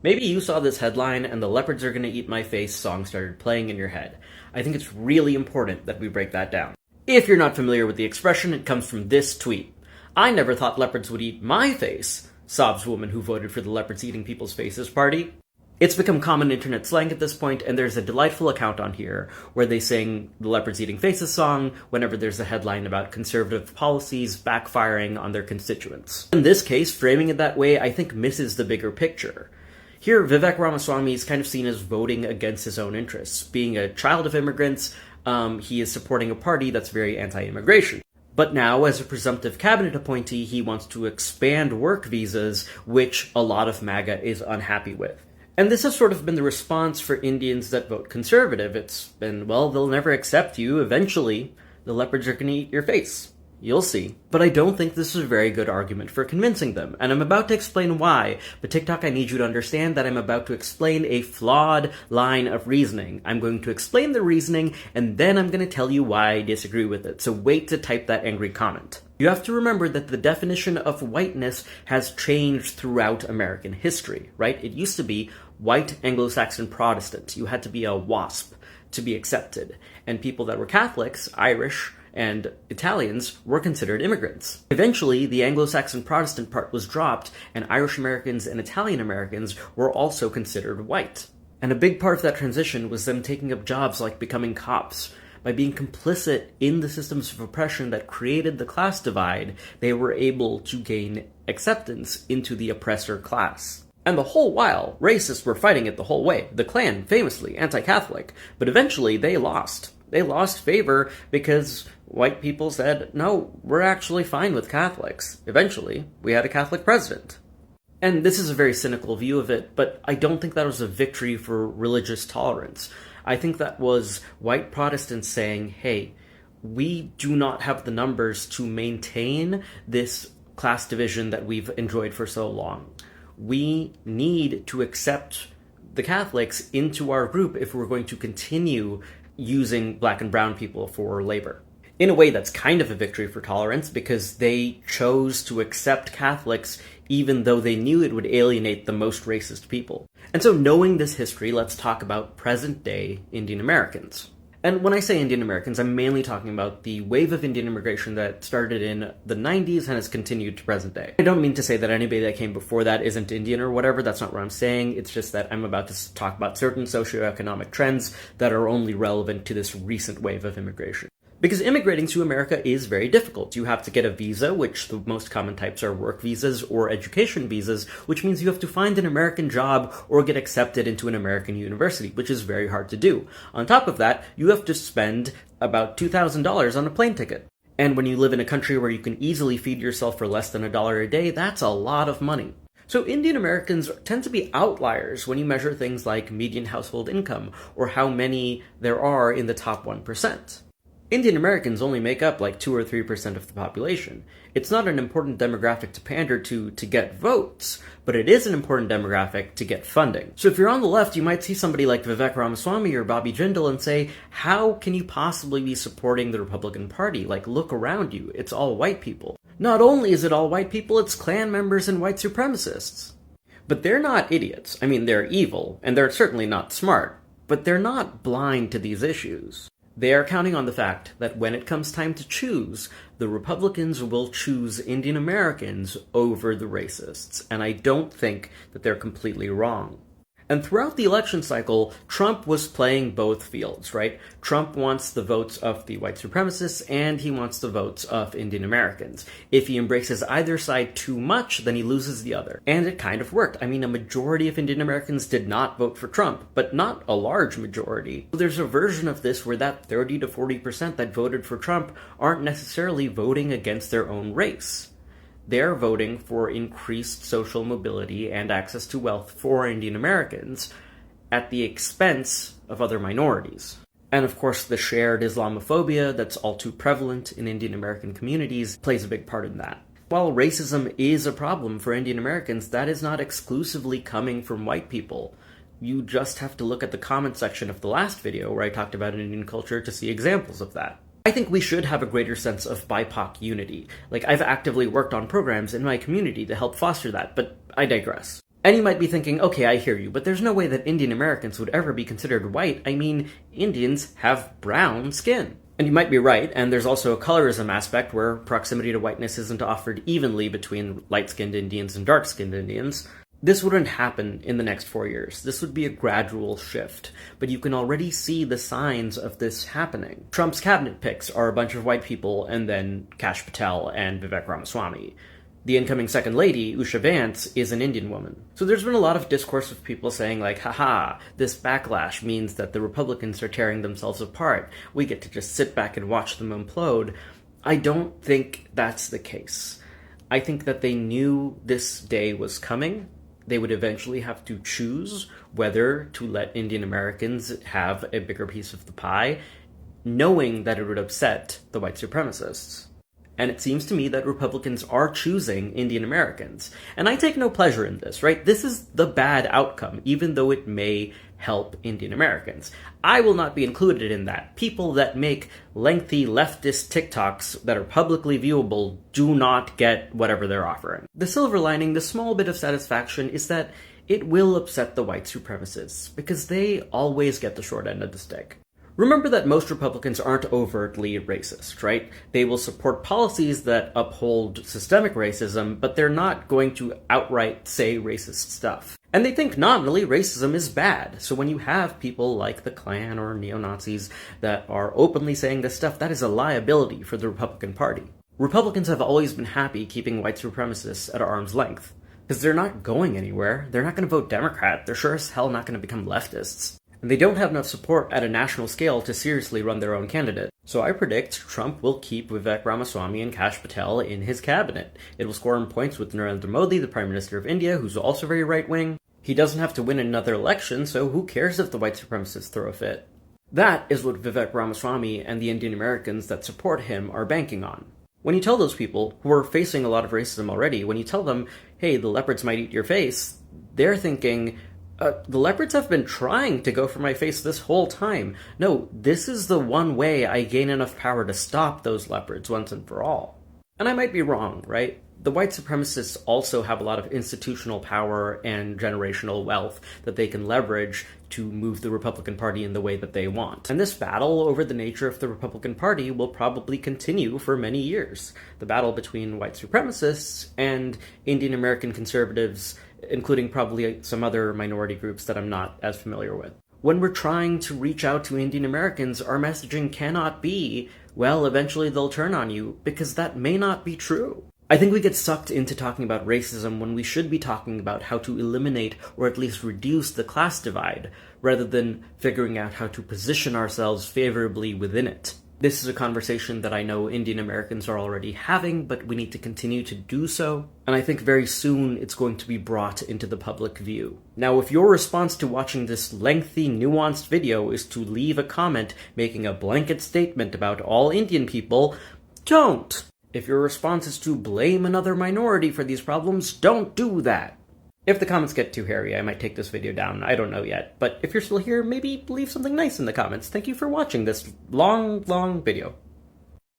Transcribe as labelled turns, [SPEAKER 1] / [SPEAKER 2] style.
[SPEAKER 1] Maybe you saw this headline and the Leopards Are Gonna Eat My Face song started playing in your head. I think it's really important that we break that down. If you're not familiar with the expression, it comes from this tweet. "I never thought leopards would eat my face," sobs woman who voted for the Leopards Eating People's Faces party. It's become common internet slang at this point, and there's a delightful account on here where they sing the Leopards Eating Faces song whenever there's a headline about conservative policies backfiring on their constituents. In this case, framing it that way I think misses the bigger picture. Here, Vivek Ramaswamy is kind of seen as voting against his own interests. Being a child of immigrants, he is supporting a party that's very anti-immigration. But now, as a presumptive cabinet appointee, he wants to expand work visas, which a lot of MAGA is unhappy with. And this has sort of been the response for Indians that vote conservative. It's been, well, they'll never accept you. Eventually, the leopards are going to eat your face. You'll see. But I don't think this is a very good argument for convincing them, and I'm about to explain why, but TikTok, I need you to understand that I'm about to explain a flawed line of reasoning. I'm going to explain the reasoning, and then I'm going to tell you why I disagree with it, so wait to type that angry comment. You have to remember that the definition of whiteness has changed throughout American history, right? It used to be white Anglo-Saxon Protestant. You had to be a WASP to be accepted, and people that were Catholics, Irish, and Italians were considered immigrants. Eventually, the Anglo-Saxon Protestant part was dropped, and Irish Americans and Italian Americans were also considered white. And a big part of that transition was them taking up jobs like becoming cops. By being complicit in the systems of oppression that created the class divide, they were able to gain acceptance into the oppressor class. And the whole while, racists were fighting it the whole way. The Klan, famously anti-Catholic, but eventually they lost. They lost favor because white people said, no, we're actually fine with Catholics. Eventually, we had a Catholic president. And this is a very cynical view of it, but I don't think that was a victory for religious tolerance. I think that was white Protestants saying, hey, we do not have the numbers to maintain this class division that we've enjoyed for so long. We need to accept the Catholics into our group if we're going to continue using black and brown people for labor. In a way, that's kind of a victory for tolerance because they chose to accept Catholics even though they knew it would alienate the most racist people. And so knowing this history, let's talk about present-day Indian Americans. And when I say Indian Americans, I'm mainly talking about the wave of Indian immigration that started in the 90s and has continued to present day. I don't mean to say that anybody that came before that isn't Indian or whatever, that's not what I'm saying. It's just that I'm about to talk about certain socioeconomic trends that are only relevant to this recent wave of immigration. Because immigrating to America is very difficult. You have to get a visa, which the most common types are work visas or education visas, which means you have to find an American job or get accepted into an American university, which is very hard to do. On top of that, you have to spend about $2,000 on a plane ticket. And when you live in a country where you can easily feed yourself for less than $1 a day, that's a lot of money. So Indian Americans tend to be outliers when you measure things like median household income or how many there are in the top 1%. Indian Americans only make up like 2 or 3% of the population. It's not an important demographic to pander to get votes, but it is an important demographic to get funding. So if you're on the left, you might see somebody like Vivek Ramaswamy or Bobby Jindal and say, how can you possibly be supporting the Republican Party? Like, look around you, it's all white people. Not only is it all white people, it's Klan members and white supremacists. But they're not idiots. I mean, they're evil, and they're certainly not smart, but they're not blind to these issues. They are counting on the fact that when it comes time to choose, the Republicans will choose Indian Americans over the racists, and I don't think that they're completely wrong. And throughout the election cycle, Trump was playing both fields, right? Trump wants the votes of the white supremacists, and he wants the votes of Indian Americans. If he embraces either side too much, then he loses the other. And it kind of worked. I mean, a majority of Indian Americans did not vote for Trump, but not a large majority. There's a version of this where that 30 to 40% that voted for Trump aren't necessarily voting against their own race. They're voting for increased social mobility and access to wealth for Indian Americans at the expense of other minorities. And of course, the shared Islamophobia that's all too prevalent in Indian American communities plays a big part in that. While racism is a problem for Indian Americans, that is not exclusively coming from white people. You just have to look at the comment section of the last video where I talked about Indian culture to see examples of that. I think we should have a greater sense of BIPOC unity. Like, I've actively worked on programs in my community to help foster that, but I digress. And you might be thinking, okay, I hear you, but there's no way that Indian Americans would ever be considered white. I mean, Indians have brown skin. And you might be right, and there's also a colorism aspect where proximity to whiteness isn't offered evenly between light-skinned Indians and dark-skinned Indians. This wouldn't happen in the next 4 years. This would be a gradual shift, but you can already see the signs of this happening. Trump's cabinet picks are a bunch of white people, and then Kash Patel and Vivek Ramaswamy. The incoming second lady, Usha Vance, is an Indian woman. So there's been a lot of discourse of people saying like, haha, this backlash means that the Republicans are tearing themselves apart. We get to just sit back and watch them implode. I don't think that's the case. I think that they knew this day was coming. They would eventually have to choose whether to let Indian Americans have a bigger piece of the pie, knowing that it would upset the white supremacists. And it seems to me that Republicans are choosing Indian Americans. And I take no pleasure in this, right? This is the bad outcome, even though it may help Indian Americans. I will not be included in that. People that make lengthy leftist TikToks that are publicly viewable do not get whatever they're offering. The silver lining, the small bit of satisfaction, is that it will upset the white supremacists, because they always get the short end of the stick. Remember that most Republicans aren't overtly racist, right? They will support policies that uphold systemic racism, but they're not going to outright say racist stuff. And they think nominally racism is bad. So when you have people like the Klan or neo-Nazis that are openly saying this stuff, that is a liability for the Republican Party. Republicans have always been happy keeping white supremacists at arm's length, because they're not going anywhere. They're not going to vote Democrat. They're sure as hell not going to become leftists. And they don't have enough support at a national scale to seriously run their own candidate. So I predict Trump will keep Vivek Ramaswamy and Kash Patel in his cabinet. It will score him points with Narendra Modi, the Prime Minister of India, who's also very right-wing. He doesn't have to win another election, so who cares if the white supremacists throw a fit? That is what Vivek Ramaswamy and the Indian Americans that support him are banking on. When you tell those people, who are facing a lot of racism already, when you tell them, hey, the leopards might eat your face, they're thinking, the leopards have been trying to go for my face this whole time. No, this is the one way I gain enough power to stop those leopards once and for all. And I might be wrong, right? The white supremacists also have a lot of institutional power and generational wealth that they can leverage to move the Republican Party in the way that they want. And this battle over the nature of the Republican Party will probably continue for many years. The battle between white supremacists and Indian American conservatives, including probably some other minority groups that I'm not as familiar with. When we're trying to reach out to Indian Americans, our messaging cannot be, well, eventually they'll turn on you, because that may not be true. I think we get sucked into talking about racism when we should be talking about how to eliminate or at least reduce the class divide, rather than figuring out how to position ourselves favorably within it. This is a conversation that I know Indian Americans are already having, but we need to continue to do so, and I think very soon it's going to be brought into the public view. Now, if your response to watching this lengthy, nuanced video is to leave a comment making a blanket statement about all Indian people, don't! If your response is to blame another minority for these problems, don't do that! If the comments get too hairy, I might take this video down. I don't know yet. But if you're still here, maybe leave something nice in the comments. Thank you for watching this long video.